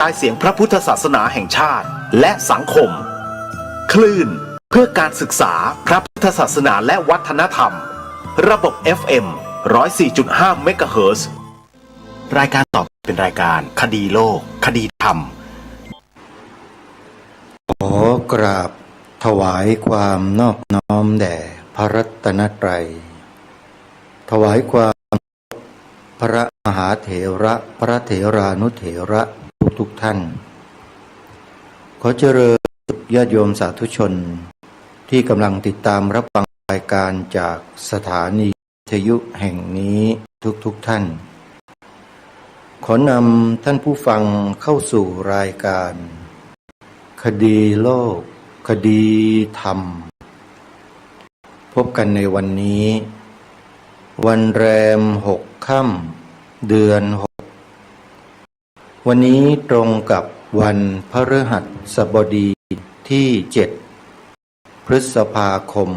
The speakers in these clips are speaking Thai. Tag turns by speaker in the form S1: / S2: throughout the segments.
S1: กายเสียงพระพุทธศาสนาแห่งชาติและสังคมคลื่นเพื่อการศึกษาพระพุทธศาสนาและวัฒนธรรมระบบ FM 104.5 เมกะเฮิรตซ์รายการต่อเป็นรายการคดีโลกคดีธรรม
S2: ขอกราบถวายความนอบน้อมแด่พระรัตนตรัยถวายความพระมหาเถระพระเถรานุเถระทุกท่านขอเจริญญาติโยมสาธุชนที่กำลังติดตามรับฟังรายการจากสถานีวิทยุแห่งนี้ทุกท่านขอนำท่านผู้ฟังเข้าสู่รายการคดีโลกคดีธรรมพบกันในวันนี้วันแรม6 ค่ำเดือน6วันนี้ตรงกับวันพฤหัสบดีที่7พฤษภาคม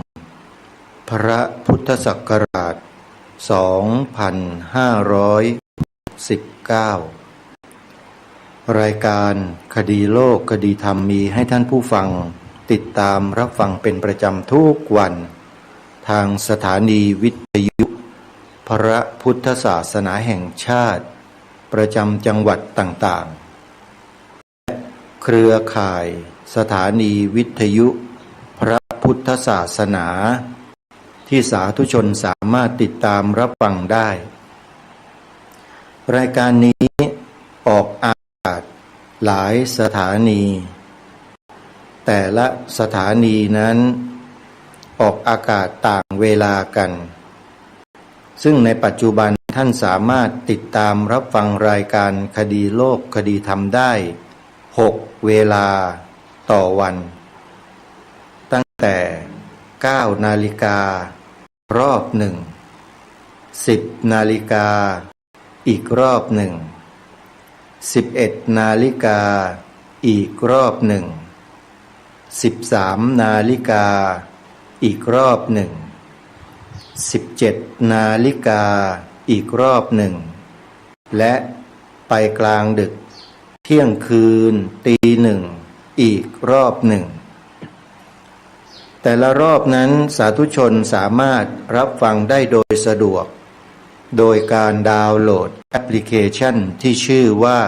S2: พระพุทธศักราช2519รายการคดีโลกคดีธรรมมีให้ท่านผู้ฟังติดตามรับฟังเป็นประจำทุกวันทางสถานีวิทยุพระพุทธศาสนาแห่งชาติประจำจังหวัดต่างๆและเครือข่ายสถานีวิทยุพระพุทธศาสนาที่สาธุชนสามารถติดตามรับฟังได้รายการนี้ออกอากาศหลายสถานีแต่ละสถานีนั้นออกอากาศต่างเวลากันซึ่งในปัจจุบันท่านสามารถติดตามรับฟังรายการคดีโลกคดีธรรมได้6 เวลาต่อวันตั้งแต่ 9 นาฬิการอบหนึ่ง 10 นาฬิกาอีกรอบหนึ่ง 11 นาฬิกาอีกรอบหนึ่ง 13 นาฬิกาอีกรอบหนึ่ง 17 นาฬิกาอีกรอบหนึ่งและไปกลางดึกเที่ยงคืนตีหนึ่งอีกรอบหนึ่งแต่ละรอบนั้นสาธุชนสามารถรับฟังได้โดยสะดวกโดยการดาวน์โหลดแอปพลิเคชันที่ชื่อว่า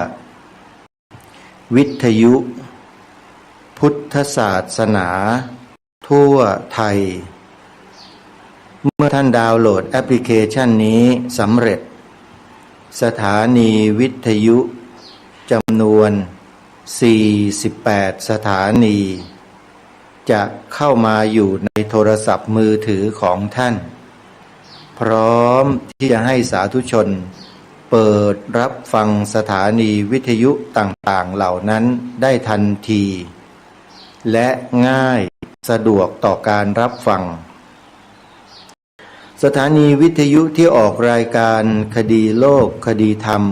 S2: วิทยุพุทธศาสนาทั่วไทยเมื่อท่านดาวน์โหลดแอปพลิเคชันนี้สำเร็จสถานีวิทยุจำนวน48 สถานีจะเข้ามาอยู่ในโทรศัพท์มือถือของท่านพร้อมที่จะให้สาธุชนเปิดรับฟังสถานีวิทยุต่างๆเหล่านั้นได้ทันทีและง่ายสะดวกต่อการรับฟังสถานีวิทยุที่ออกรายการคดีโลกคดีธรรม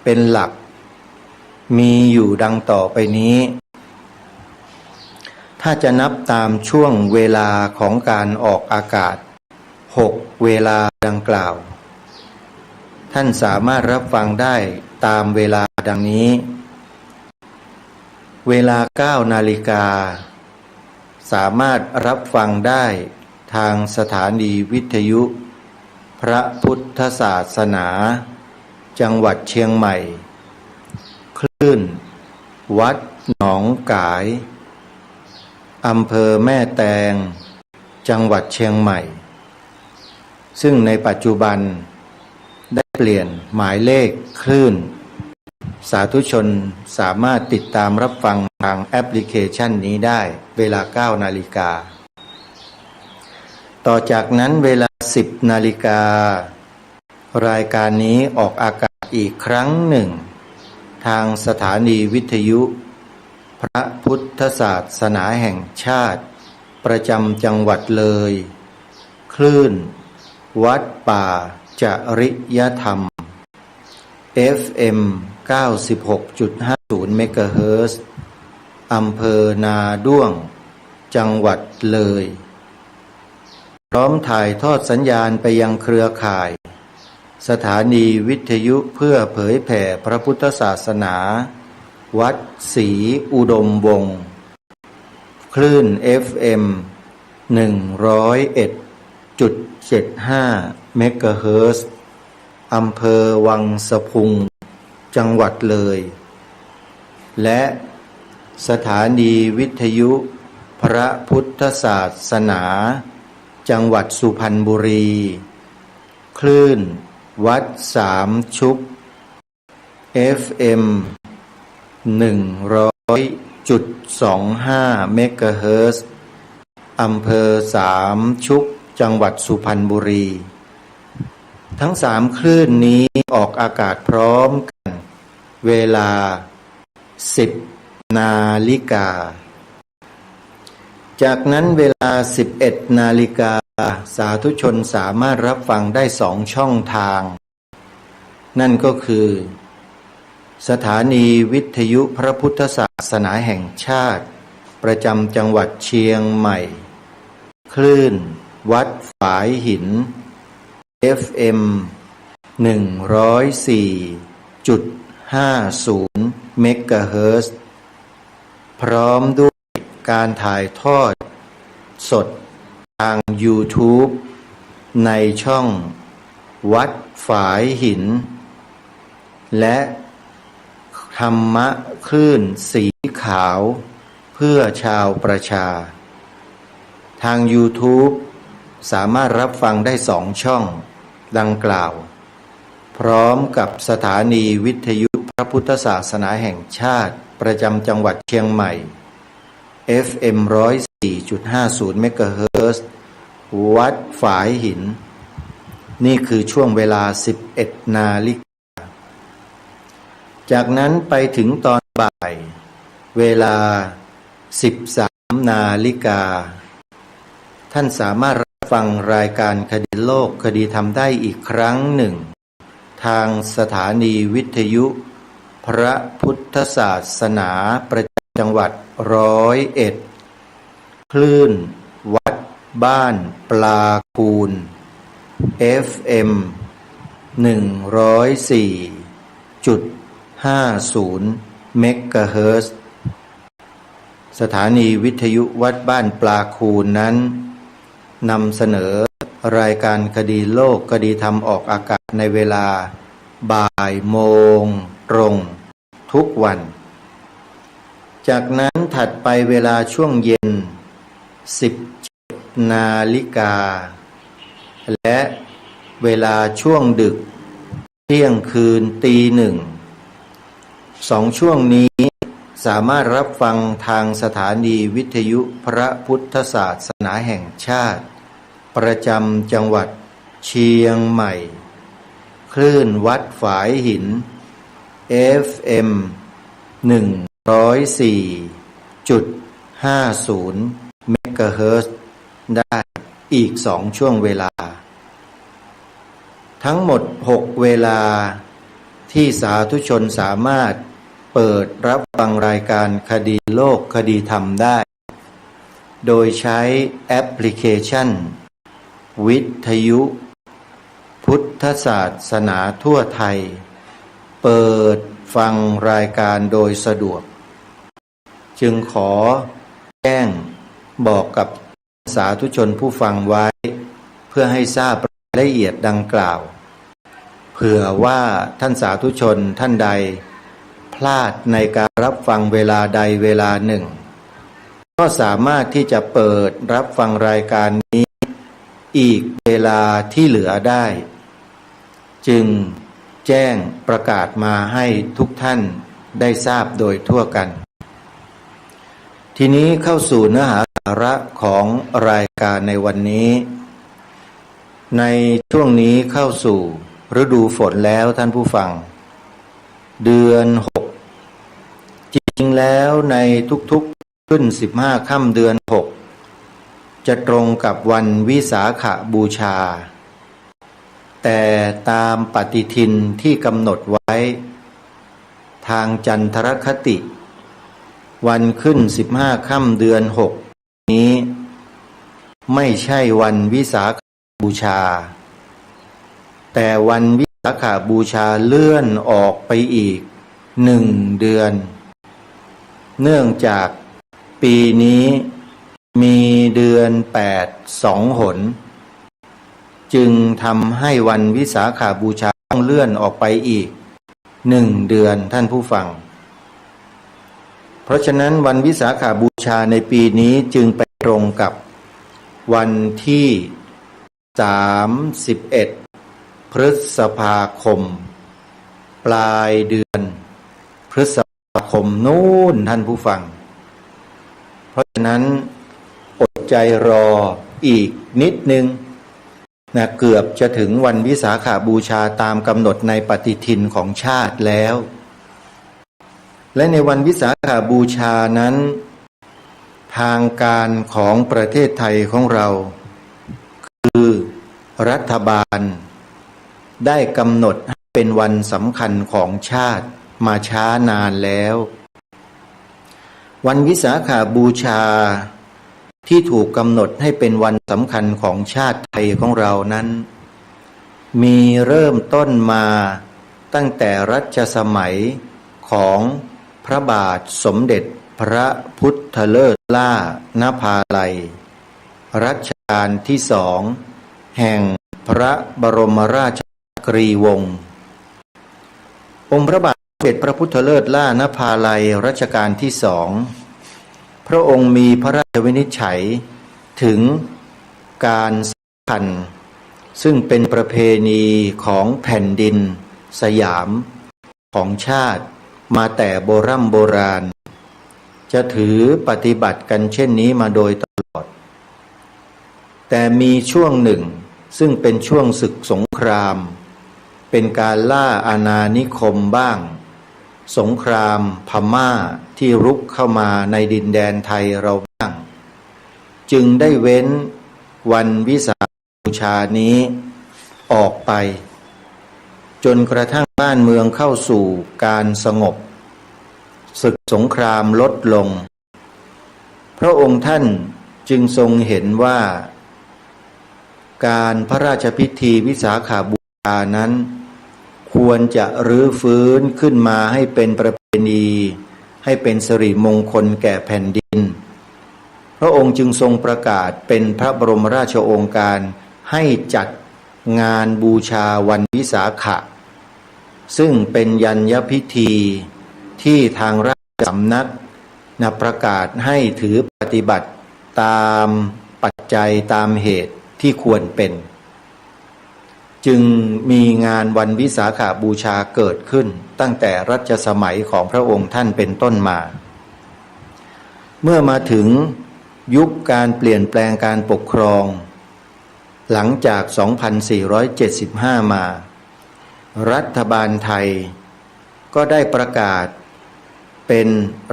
S2: เป็นหลักมีอยู่ดังต่อไปนี้ถ้าจะนับตามช่วงเวลาของการออกอากาศ6 เวลาดังกล่าวท่านสามารถรับฟังได้ตามเวลาดังนี้เวลา 9 นาฬิกาสามารถรับฟังได้ทางสถานีวิทยุพระพุทธศาสนาจังหวัดเชียงใหม่คลื่นวัดหนองกายอำเภอแม่แตงจังหวัดเชียงใหม่ซึ่งในปัจจุบันได้เปลี่ยนหมายเลขคลื่นสาธุชนสามารถติดตามรับฟังทางแอปพลิเคชันนี้ได้เวลา 9 นาฬิกาต่อจากนั้นเวลา 10 นาฬิการายการนี้ออกอากาศอีกครั้งหนึ่งทางสถานีวิทยุพระพุทธศาสนาแห่งชาติประจำจังหวัดเลยคลื่นวัดป่าจริยธรรม FM 96.50 เมกะเฮิรตซ์อำเภอนาด้วงจังหวัดเลยพร้อมถ่ายทอดสัญญาณไปยังเครือข่ายสถานีวิทยุเพื่อเผยแผ่พระพุทธศาสนา วัดศรีอุดมวงศ์คลื่น FM 101.75 เมกะเฮิรตซ์อำเภอวังสะพุงจังหวัดเลยและสถานีวิทยุพระพุทธศาสนาจังหวัดสุพรรณบุรีคลื่นวัดสามชุก FM 100.25 เมกะเฮิรตซ์อำเภอสามชุกจังหวัดสุพรรณบุรีทั้งสามคลื่นนี้ออกอากาศพร้อมกันเวลา10 นาฬิกาจากนั้นเวลา11 นาฬิกาสาธุชนสามารถรับฟังได้2 ช่องทางนั่นก็คือสถานีวิทยุพระพุทธศาสนาแห่งชาติประจำจังหวัดเชียงใหม่คลื่นวัดฝายหิน FM 104.50 เมกะเฮิรตซ์พร้อมด้วยการถ่ายทอดสดทาง YouTube ในช่องวัดฝายหินและธรรมะคลื่นสีขาวเพื่อชาวประชาทาง YouTube สามารถรับฟังได้2 ช่องดังกล่าวพร้อมกับสถานีวิทยุพระพุทธศาสนาแห่งชาติประจำจังหวัดเชียงใหม่ FM 104.50 เมกะเฮิรตซ์วัดฝายหินนี่คือช่วงเวลา11 นาฬิกาจากนั้นไปถึงตอนบ่ายเวลา13 นาฬิกาท่านสามารถรับฟังรายการคดีโลกคดีธรรมได้อีกครั้งหนึ่งทางสถานีวิทยุพระพุทธศาสนาประจำจังหวัด101คลื่นวัดบ้านปลาคูน FM 104.50 เมกะเฮิรตซ์สถานีวิทยุวัดบ้านปลาคูนนั้นนำเสนอรายการคดีโลกคดีธรรมออกอากาศในเวลาบ่ายโมงตรงทุกวันจากนั้นถัดไปเวลาช่วงเย็น17 นาฬิกาและเวลาช่วงดึกเที่ยงคืนตี 1 2 ช่วงนี้สามารถรับฟังทางสถานีวิทยุพระพุทธศาสนาแห่งชาติประจำจังหวัดเชียงใหม่คลื่นวัดฝายหิน FM 104.50 เมกะเฮิรตซ์ได้อีก2 ช่วงเวลาทั้งหมด6 เวลาที่สาธุชนสามารถเปิดรับฟังรายการคดีโลกคดีธรรมได้โดยใช้แอปพลิเคชันวิทยุพุทธศาสนาทั่วไทยเปิดฟังรายการโดยสะดวกจึงขอแจ้งบอกกับสาธุชนผู้ฟังไว้เพื่อให้ทราบรายละเอียดดังกล่าวเผื่อว่าท่านสาธุชนท่านใดพลาดในการรับฟังเวลาใดเวลาหนึ่งก็สามารถที่จะเปิดรับฟังรายการนี้อีกเวลาที่เหลือได้จึงแจ้งประกาศมาให้ทุกท่านได้ทราบโดยทั่วกันทีนี้เข้าสู่เนื้อหาสาระของรายการในวันนี้ในช่วงนี้เข้าสู่ฤดูฝนแล้วท่านผู้ฟังเดือน6จริงแล้วในทุกๆขึ้น15 ค่ำเดือน6จะตรงกับวันวิสาขบูชาแต่ตามปฏิทินที่กำหนดไว้ทางจันทรคติวันขึ้น15 ค่ำเดือน6นี้ไม่ใช่วันวิสาขบูชาแต่วันวิสาขบูชาเลื่อนออกไปอีก1 เดือน เนื่องจากปีนี้มีเดือน8 2 หนจึงทำให้วันวิสาขบูชาต้องเลื่อนออกไปอีก1 เดือนท่านผู้ฟังเพราะฉะนั้นวันวิสาขบูชาในปีนี้จึงไปตรงกับวันที่31 พฤษภาคมปลายเดือนพฤษภาคมนู่นท่านผู้ฟังเพราะฉะนั้นอดใจรออีกนิดนึงนะเกือบจะถึงวันวิสาขบูชาตามกำหนดในปฏิทินของชาติแล้วและในวันวิสาขบูชานั้นทางการของประเทศไทยของเราคือรัฐบาลได้กำหนดให้เป็นวันสำคัญของชาติมาช้านานแล้ววันวิสาขบูชาที่ถูกกำหนดให้เป็นวันสำคัญของชาติไทยของเรานั้นมีเริ่มต้นมาตั้งแต่รัชสมัยของพระบาทสมเด็จพระพุทธเลิศล่านภาลัยรัชกาลที่2แห่งพระบรมราชจักรีวงศ์องค์พระบาทสมเด็จพระพุทธเลิศล่านภาลัยรัชกาลที่2พระองค์มีพระราชวินิจฉัยถึงการสำคัญซึ่งเป็นประเพณีของแผ่นดินสยามของชาติมาแต่โบราณจะถือปฏิบัติกันเช่นนี้มาโดยตลอดแต่มีช่วงหนึ่งซึ่งเป็นช่วงศึกสงครามเป็นการล่าอาณานิคมบ้างสงครามพม่าที่รุกเข้ามาในดินแดนไทยเราบ้างจึงได้เว้นวันวิสาขบูชานี้ออกไปจนกระทั่งบ้านเมืองเข้าสู่การสงบศึกสงครามลดลงพระองค์ท่านจึงทรงเห็นว่าการพระราชพิธีวิสาขบูชานั้นควรจะรื้อฟื้นขึ้นมาให้เป็นประเพณีให้เป็นสิริมงคลแก่แผ่นดินพระองค์จึงทรงประกาศเป็นพระบรมราชโองการให้จัดงานบูชาวันวิสาขะซึ่งเป็นยัญญพิธีที่ทางราชสำนักประกาศให้ถือปฏิบัติตามปัจจัยตามเหตุที่ควรเป็นจึงมีงานวันวิสาขบูชาเกิดขึ้นตั้งแต่รัชสมัยของพระองค์ท่านเป็นต้นมาเมื่อมาถึงยุคการเปลี่ยนแปลงการปกครองหลังจาก 2475 มารัฐบาลไทยก็ได้ประกาศเป็น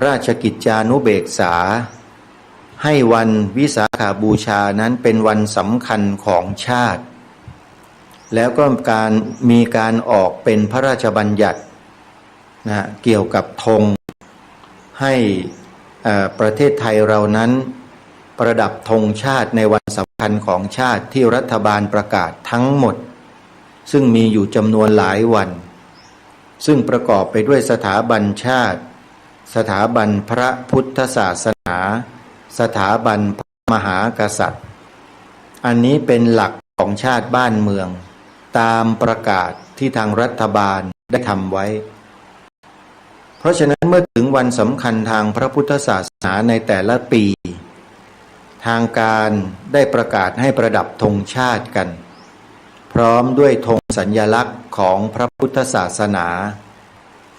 S2: ราชกิจจานุเบกษาให้วันวิสาขบูชานั้นเป็นวันสำคัญของชาติแล้วก็มีการออกเป็นพระราชบัญญัติเกี่ยวกับธงให้ประเทศไทยเรานั้นประดับธงชาติในวันสำคัญของชาติที่รัฐบาลประกาศทั้งหมดซึ่งมีอยู่จำนวนหลายวันซึ่งประกอบไปด้วยสถาบันชาติสถาบันพระพุทธศาสนาสถาบันพระมหากษัตริย์อันนี้เป็นหลักของชาติบ้านเมืองตามประกาศที่ทางรัฐบาลได้ทำไว้เพราะฉะนั้นเมื่อถึงวันสำคัญทางพระพุทธศาสนาในแต่ละปีทางการได้ประกาศให้ประดับธงชาติกันพร้อมด้วยธงสัญลักษณ์ของพระพุทธศาสนา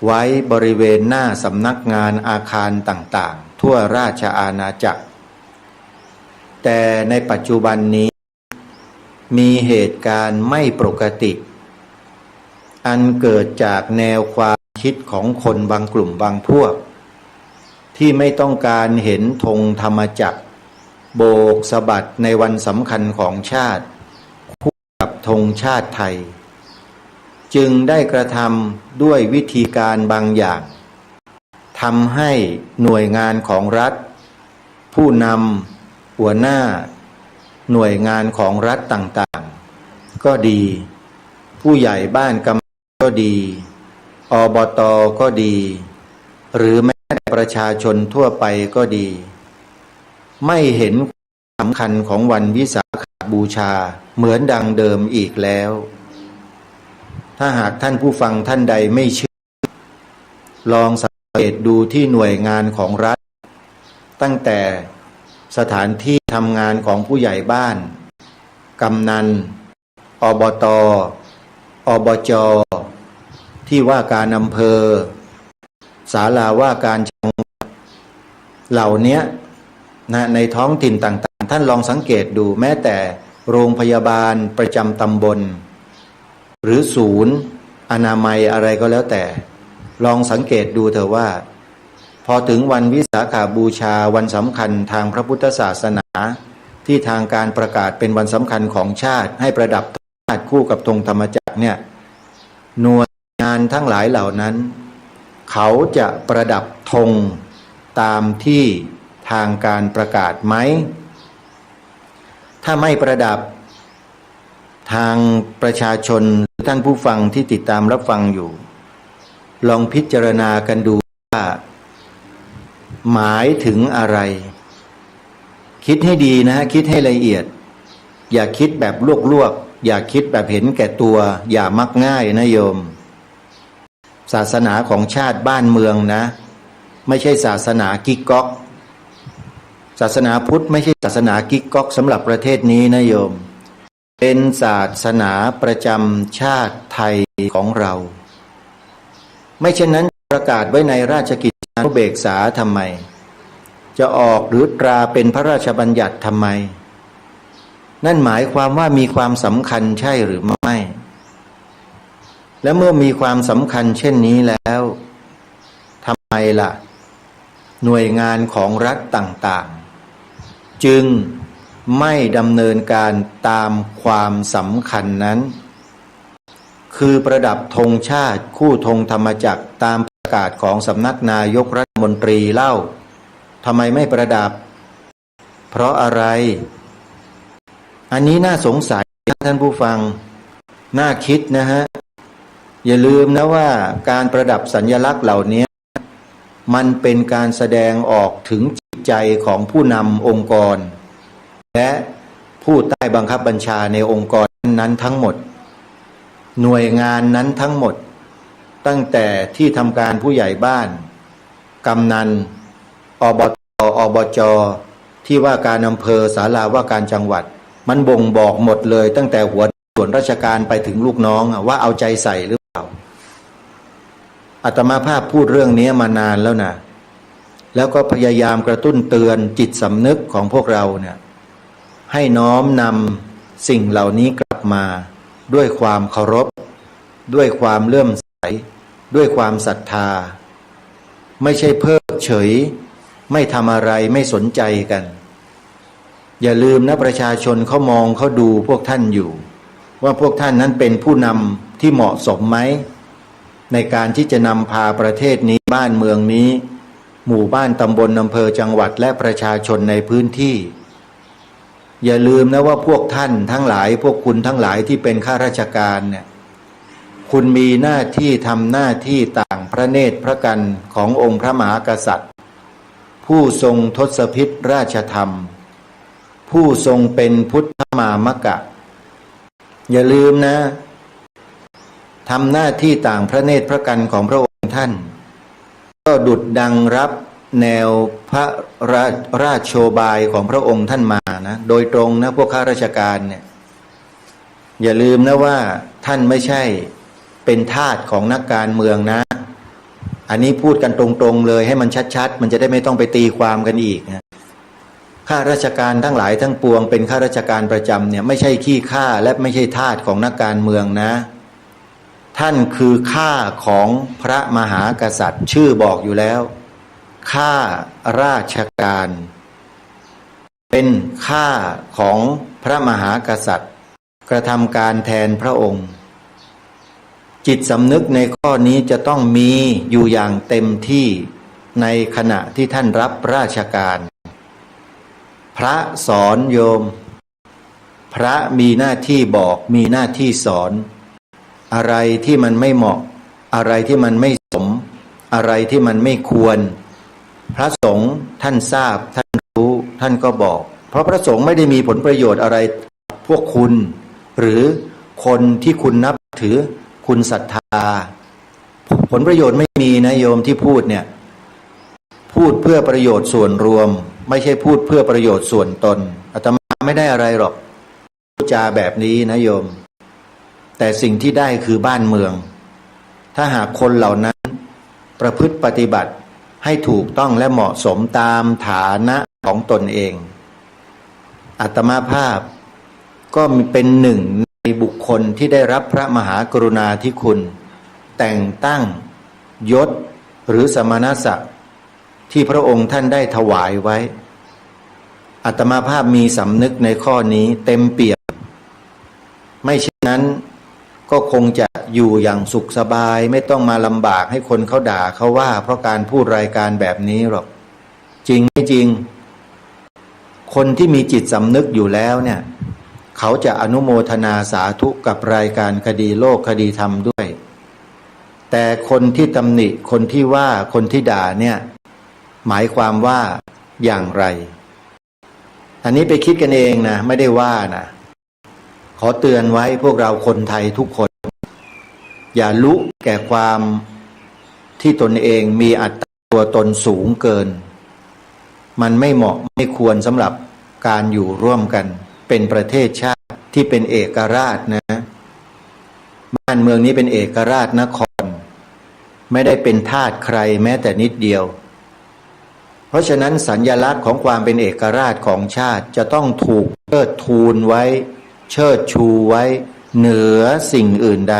S2: ไว้บริเวณหน้าสำนักงานอาคารต่างๆทั่วราชอาณาจักรแต่ในปัจจุบันนี้มีเหตุการณ์ไม่ปกติอันเกิดจากแนวความคิดของคนบางกลุ่มบางพวกที่ไม่ต้องการเห็นธงธรรมจักรโบกสะบัดในวันสำคัญของชาติคู่กับธงชาติไทยจึงได้กระทำด้วยวิธีการบางอย่างทำให้หน่วยงานของรัฐผู้นำหัวหน้าหน่วยงานของรัฐต่างๆก็ดีผู้ใหญ่บ้านกำนันก็ดีอบต.ก็ดีหรือแม้ ประชาชนทั่วไปก็ดี ไม่เห็นความสำคัญของวันวิสาขบูชาเหมือนดังเดิมอีกแล้ว ถ้าหากท่านผู้ฟังท่านใดไม่เชื่อลองสังเกตดูที่หน่วยงานของรัฐตั้งแต่สถานที่ทำงานของผู้ใหญ่บ้านกำนันอบต.อบจ.ที่ว่าการอำเภอศาลาว่าการจังหวัดเหล่านี้ในท้องถิ่นต่างๆท่านลองสังเกตดูแม้แต่โรงพยาบาลประจำตำบลหรือศูนย์อนามัยอะไรก็แล้วแต่ลองสังเกตดูเถอะว่าพอถึงวันวิสาขบูชาวันสำคัญทางพระพุทธศาสนาที่ทางการประกาศเป็นวันสำคัญของชาติให้ประดับชาติคู่กับธงธรรมจักรเนี่ยหน่วยงานทั้งหลายเหล่านั้นเขาจะประดับธงตามที่ทางการประกาศไหมถ้าไม่ประดับทางประชาชนหรือท่านผู้ฟังที่ติดตามรับฟังอยู่ลองพิจารณากันดูว่าหมายถึงอะไรคิดให้ดีนะฮะคิดให้ละเอียดอย่าคิดแบบลวกๆอย่าคิดแบบเห็นแก่ตัวอย่ามักง่ายนะโยมศาสนาของชาติบ้านเมืองนะไม่ใช่ศาสนากิ๊กก๊อกศาสนาพุทธไม่ใช่ศาสนากิ๊กก๊อกสำหรับประเทศนี้นะโยมเป็นศาสนาประจำชาติไทยของเราไม่เช่นนั้นประกาศไว้ในราชกิจจานุเบกษาทำไมจะออกหรือตราเป็นพระราชบัญญัติทำไมนั่นหมายความว่ามีความสำคัญใช่หรือไม่และเมื่อมีความสำคัญเช่นนี้แล้วทำไมล่ะหน่วยงานของรัฐต่างๆจึงไม่ดำเนินการตามความสำคัญนั้นคือประดับธงชาติคู่ธงธรรมจักรตามประกาศของสำนักนายกรัฐมนตรีเล่าทำไมไม่ประดับเพราะอะไรอันนี้น่าสงสัยท่านผู้ฟังน่าคิดนะฮะอย่าลืมนะว่าการประดับสัญลักษณ์เหล่านี้มันเป็นการแสดงออกถึงจิตใจของผู้นำองค์กรและผู้ใต้บังคับบัญชาในองค์กรนั้นทั้งหมดหน่วยงานนั้นทั้งหมดตั้งแต่ที่ทำการผู้ใหญ่บ้านกำนันอบต.อบจ.ที่ว่าการอำเภอศาลาว่าการจังหวัดมันบ่งบอกหมดเลยตั้งแต่หัวส่วนราชการไปถึงลูกน้องว่าเอาใจใส่หรือเปล่าอาตมาภาพพูดเรื่องนี้มานานแล้วนะแล้วก็พยายามกระตุ้นเตือนจิตสำนึกของพวกเราเนี่ยให้น้อมนำสิ่งเหล่านี้กลับมาด้วยความเคารพด้วยความเลื่อมใสด้วยความศรัทธาไม่ใช่เพิกเฉยไม่ทำอะไรไม่สนใจกันอย่าลืมนะประชาชนเขามองเขาดูพวกท่านอยู่ว่าพวกท่านนั้นเป็นผู้นำที่เหมาะสมไหมในการที่จะนำพาประเทศนี้บ้านเมืองนี้หมู่บ้านตำบลอำเภอจังหวัดและประชาชนในพื้นที่อย่าลืมนะว่าพวกท่านทั้งหลายพวกคุณทั้งหลายที่เป็นข้าราชการเนี่ยคุณมีหน้าที่ทำหน้าที่ต่างพระเนตรพระกันขององค์พระมหากษัตริย์ผู้ทรงทศพิธราชธรรมผู้ทรงเป็นพุทธมามกะอย่าลืมนะทำหน้าที่ต่างพระเนตรพระกันของพระองค์ท่านก็ดุจดังรับแนวพระราชโชบายของพระองค์ท่านมานะโดยตรงนะพวกข้าราชการเนี่ยอย่าลืมนะว่าท่านไม่ใช่เป็นทาสของนักการเมืองนะอันนี้พูดกันตรงๆเลยให้มันชัดๆมันจะได้ไม่ต้องไปตีความกันอีกนะข้าราชการทั้งหลายทั้งปวงเป็นข้าราชการประจำเนี่ยไม่ใช่ขี้ข้าและไม่ใช่ทาสของนักการเมืองนะท่านคือข้าของพระมหากษัตริย์ชื่อบอกอยู่แล้วข้าราชการเป็นข้าของพระมหากษัตริย์กระทำการแทนพระองค์จิตสำนึกในข้อนี้จะต้องมีอยู่อย่างเต็มที่ในขณะที่ท่านรับราชการพระสอนโยมพระมีหน้าที่บอกมีหน้าที่สอนอะไรที่มันไม่เหมาะอะไรที่มันไม่สมอะไรที่มันไม่ควร พระสงฆ์ท่านทราบท่านรู้ท่านก็บอกเพราะพระสงฆ์ไม่ได้มีผลประโยชน์อะไรพวกคุณหรือคนที่คุณนับถือคุณศรัทธาผลประโยชน์ไม่มีนะโยมที่พูดเนี่ยพูดเพื่อประโยชน์ส่วนรวมไม่ใช่พูดเพื่อประโยชน์ส่วนตนอาตมาไม่ได้อะไรหรอกพูดจาแบบนี้นะโยมแต่สิ่งที่ได้คือบ้านเมืองถ้าหากคนเหล่านั้นประพฤติปฏิบัติให้ถูกต้องและเหมาะสมตามฐานะของตนเองอาตมาภาพก็เป็นหนึ่งในบุคคลที่ได้รับพระมหากรุณาธิคุณแต่งตั้งยศหรือสมณศักดิ์ที่พระองค์ท่านได้ถวายไว้อาตมาภาพมีสำนึกในข้อนี้เต็มเปี่ยมไม่เช่นนั้นก็คงจะอยู่อย่างสุขสบายไม่ต้องมาลำบากให้คนเขาด่าเขาว่าเพราะการพูดรายการแบบนี้หรอกจริงไม่จริงคนที่มีจิตสำนึกอยู่แล้วเนี่ยเขาจะอนุโมทนาสาธุกับรายการคดีโลกคดีธรรมด้วยแต่คนที่ตำหนิคนที่ว่าคนที่ด่าเนี่ยหมายความว่าอย่างไรอันนี้ไปคิดกันเองนะไม่ได้ว่านะขอเตือนไว้พวกเราคนไทยทุกคนอย่ารู้แก่ความที่ตนเองมีอัตตาตัวตนสูงเกินมันไม่เหมาะไม่ควรสำหรับการอยู่ร่วมกันเป็นประเทศชาติที่เป็นเอกราชนะบ้านเมืองนี้เป็นเอกราชนครไม่ได้เป็นทาสใครแม้แต่นิดเดียวเพราะฉะนั้นสัญลักษณ์ของความเป็นเอกราชของชาติจะต้องถูกเชิดทูนไว้เชิดชูไว้เหนือสิ่งอื่นใด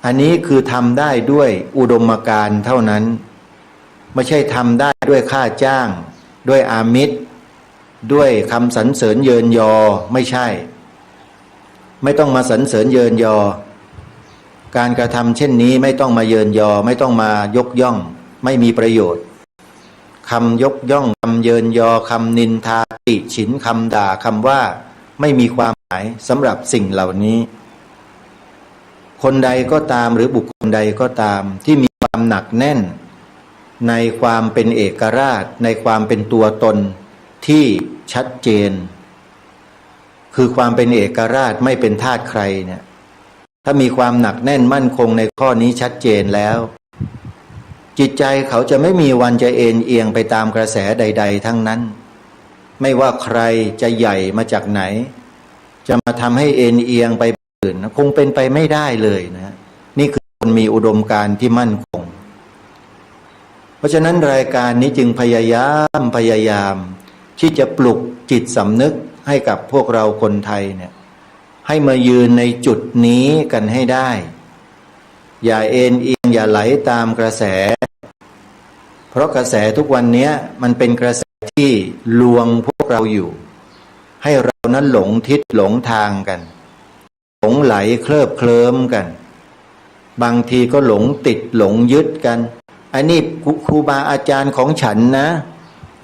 S2: อันนี้คือทำได้ด้วยอุดมการณ์เท่านั้นไม่ใช่ทำได้ด้วยค่าจ้างด้วยอามิตรด้วยคำสรรเสริญเยินยอไม่ใช่ไม่ต้องมาสรรเสริญเยินยอการกระทำเช่นนี้ไม่ต้องมาเยินยอไม่ต้องมายกย่องไม่มีประโยชน์คำยกย่องคำเยินยอคำนินทาติฉินคำด่าคำว่าไม่มีความหมายสำหรับสิ่งเหล่านี้คนใดก็ตามหรือบุคคลใดก็ตามที่มีความหนักแน่นในความเป็นเอกราชในความเป็นตัวตนที่ชัดเจนคือความเป็นเอกราชไม่เป็นทาสใครเนี่ยถ้ามีความหนักแน่นมั่นคงในข้อนี้ชัดเจนแล้วจิตใจเขาจะไม่มีวันจะเอ็นเอียงไปตามกระแสใดๆทั้งนั้นไม่ว่าใครจะใหญ่มาจากไหนจะมาทำให้เอ็นเอียงไปอื่นคงเป็นไปไม่ได้เลยนะนี่คือคนมีอุดมการณ์ที่มั่นคงเพราะฉะนั้นรายการนี้จึงพยายามที่จะปลุกจิตสำนึกให้กับพวกเราคนไทยเนี่ยให้มายืนในจุดนี้กันให้ได้อย่าเอ็นเอียงอย่าไหลตามกระแสเพราะกระแสทุกวันนี้มันเป็นกระแสที่ลวงพวกเราอยู่ให้เรานั้นหลงทิศหลงทางกันหลงไหลเคลิบเคลิ้มกันบางทีก็หลงติดหลงยึดกันอันนี้ครูบาอาจารย์ของฉันนะ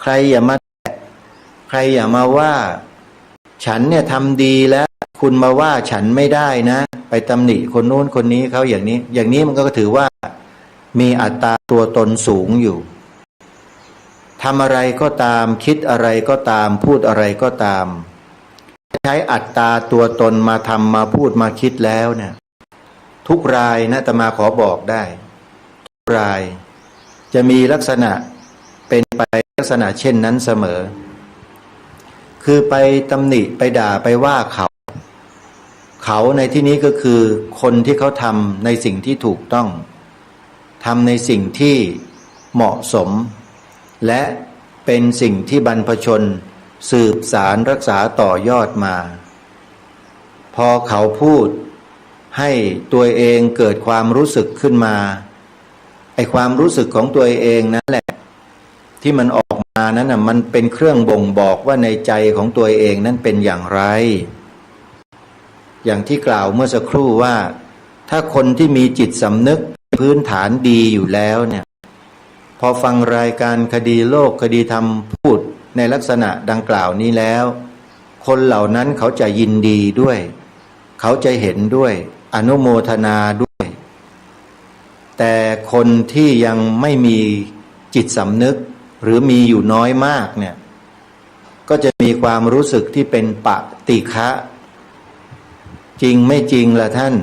S2: ใครอย่ามาใครอย่ามาว่าฉันเนี่ยทำดีแล้วคุณมาว่าฉันไม่ได้นะไปตำหนิคนโน้นคนนี้เขาอย่างนี้มันก็ถือว่ามีอัตตาตัวตนสูงอยู่ทำอะไรก็ตามคิดอะไรก็ตามพูดอะไรก็ตามใช้อัตตาตัวตนมาทำมาพูดมาคิดแล้วเนี่ยทุกรายนะอาตมาขอบอกได้ทุกรายจะมีลักษณะเป็นไปลักษณะเช่นนั้นเสมอคือไปตำหนิไปด่าไปว่าเขาในที่นี้ก็คือคนที่เขาทำในสิ่งที่ถูกต้องทำในสิ่งที่เหมาะสมและเป็นสิ่งที่บรรพชนสืบสารรักษาต่อยอดมาพอเขาพูดให้ตัวเองเกิดความรู้สึกขึ้นมาไอ้ความรู้สึกของตัวเองนั่นแหละที่มันออกมานั้นน่ะมันเป็นเครื่องบ่งบอกว่าในใจของตัวเองนั้นเป็นอย่างไรอย่างที่กล่าวเมื่อสักครู่ว่าถ้าคนที่มีจิตสำนึกพื้นฐานดีอยู่แล้วเนี่ยพอฟังรายการคดีโลกคดีธรรมพูดในลักษณะดังกล่าวนี้แล้วคนเหล่านั้นเขาจะยินดีด้วยเขาจะเห็นด้วยอนุโมทนาด้วยแต่คนที่ยังไม่มี จิตสำนึกหรือมีอยู่น้อยมากเนี่ยก็จะมีความรู้สึกที่เป็นปฏิฆะจริงไม่จริงล่ะท่าน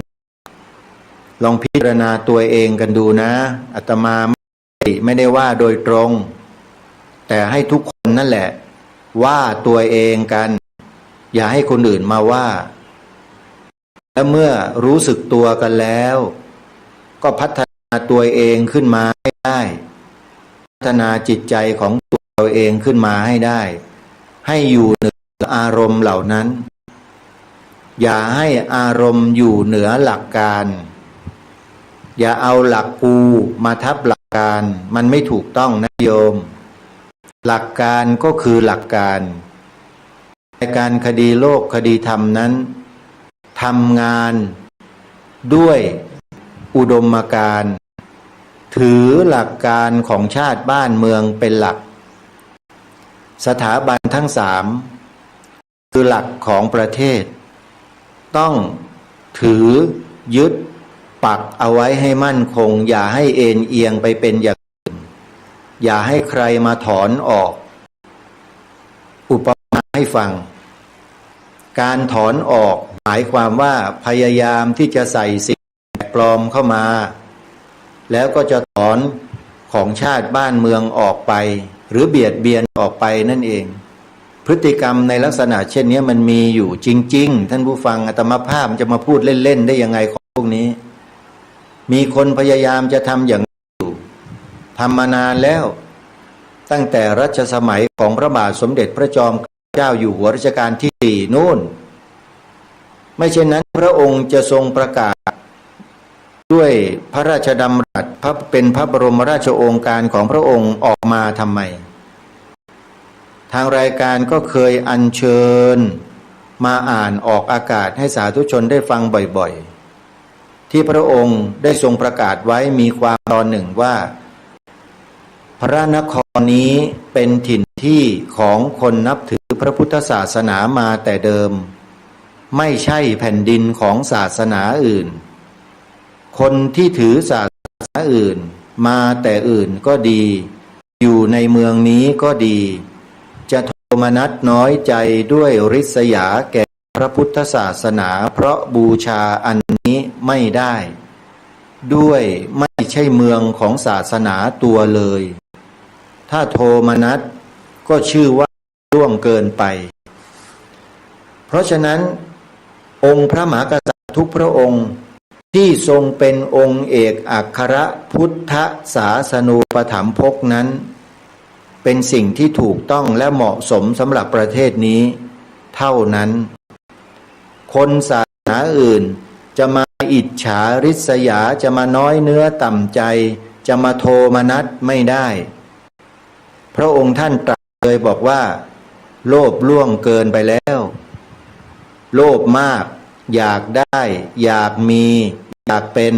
S2: ลองพิจารณาตัวเองกันดูนะอาตมาไม่ได้ว่าโดยตรงแต่ให้ทุกคนนั่นแหละว่าตัวเองกันอย่าให้คนอื่นมาว่าและเมื่อรู้สึกตัวกันแล้วก็พัฒนาตัวเองขึ้นมาให้ได้พัฒนาจิตใจของตัวเองขึ้นมาให้ได้ให้อยู่เหนืออารมณ์เหล่านั้นอย่าให้อารมณ์อยู่เหนือหลักการอย่าเอาหลักกูมาทับหลักการมันไม่ถูกต้องนะโยมหลักการก็คือหลักการในการคดีโลกคดีธรรมนั้นทำงานด้วยอุดมการณ์ถือหลักการของชาติบ้านเมืองเป็นหลักสถาบันทั้งสามคือหลักของประเทศต้องถือยึดปักเอาไว้ให้มั่นคงอย่าให้เอ็นเอียงไปเป็นอย่างอื่นอย่าให้ใครมาถอนออกอุปมาให้ฟังการถอนออกหมายความว่าพยายามที่จะใส่สิ่งแปลกปลอมเข้ามาแล้วก็จะถอนของชาติบ้านเมืองออกไปหรือเบียดเบียนออกไปนั่นเองพฤติกรรมในลักษณะเช่นนี้มันมีอยู่จริงๆท่านผู้ฟังอาตมาภาพจะมาพูดเล่นๆได้ยังไงของพวกนี้มีคนพยายามจะทำอย่างนี้อยู่ทำมานานแล้วตั้งแต่รัชสมัยของพระบาทสมเด็จพระจอมเจ้าอยู่หัวรัชกาลที่ 4นู่นไม่เช่นนั้นพระองค์จะทรงประกาศด้วยพระราชดำรัสเป็นพระบรมราชโองการของพระองค์ออกมาทำไมทางรายการก็เคยอัญเชิญมาอ่านออกอากาศให้สาธุชนได้ฟังบ่อยๆที่พระองค์ได้ทรงประกาศไว้มีความตอนหนึ่งว่าพระนครนี้เป็นถิ่นที่ของคนนับถือพระพุทธศาสนามาแต่เดิมไม่ใช่แผ่นดินของศาสนาอื่นคนที่ถือศาสนาอื่นมาแต่อื่นก็ดีอยู่ในเมืองนี้ก็ดีจะโทมนัสน้อยใจด้วยริษยาแก่พระพุทธศาสนาเพราะบูชาอันนี้ไม่ได้ด้วยไม่ใช่เมืองของศาสนาตัวเลยถ้าโทมนัสก็ชื่อว่าล่วงเกินไปเพราะฉะนั้นองค์พระมหากษัตริย์ทุกพระองค์ที่ทรงเป็นองค์เอกอัครพุทธศาสนูปถัมภกนั้นเป็นสิ่งที่ถูกต้องและเหมาะสมสำหรับประเทศนี้เท่านั้นคนศาสนาอื่นจะมาอิจฉาริษยาจะมาน้อยเนื้อต่ำใจจะมาโทมนัสไม่ได้พระองค์ท่านตรัสเลยบอกว่าโลภล่วงเกินไปแล้วโลภมากอยากได้อยากมีอยากเป็น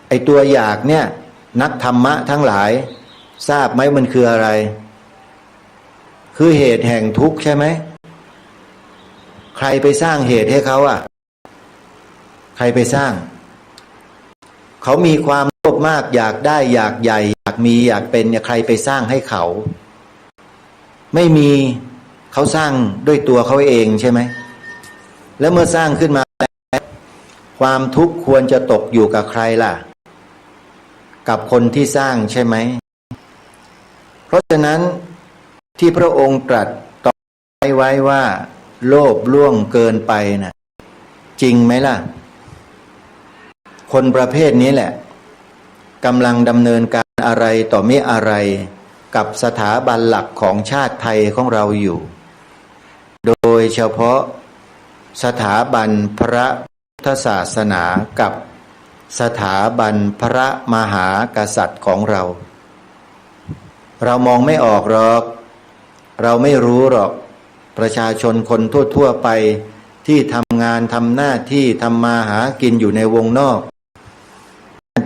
S2: ไอตัวอยากเนี่ยนักธรรมะทั้งหลายทราบไหมมันคืออะไรคือเหตุแห่งทุกข์ใช่ไหมใครไปสร้างเหตุให้เขาอ่ะใครไปสร้างเขามีความโลภมากอยากได้อยากใหญ่อยากมีอยากเป็นเนี่ยใครไปสร้างให้เขาไม่มีเขาสร้างด้วยตัวเขาเองใช่ไหมแล้วเมื่อสร้างขึ้นมาความทุกข์ควรจะตกอยู่กับใครล่ะกับคนที่สร้างใช่ไหมเพราะฉะนั้นที่พระองค์ตรัสต่อไว้ว่าโลภล่วงเกินไปน่ะจริงไหมล่ะคนประเภทนี้แหละกำลังดำเนินการอะไรต่อไม่อะไรกับสถาบันหลักของชาติไทยของเราอยู่โดยเฉพาะสถาบันพระพุทธศาสนากับสถาบันพระมหากษัตริย์ของเรามองไม่ออกหรอกเราไม่รู้หรอกประชาชนคนทั่วๆไปที่ทำงานทำหน้าที่ทำมาหากินอยู่ในวงนอก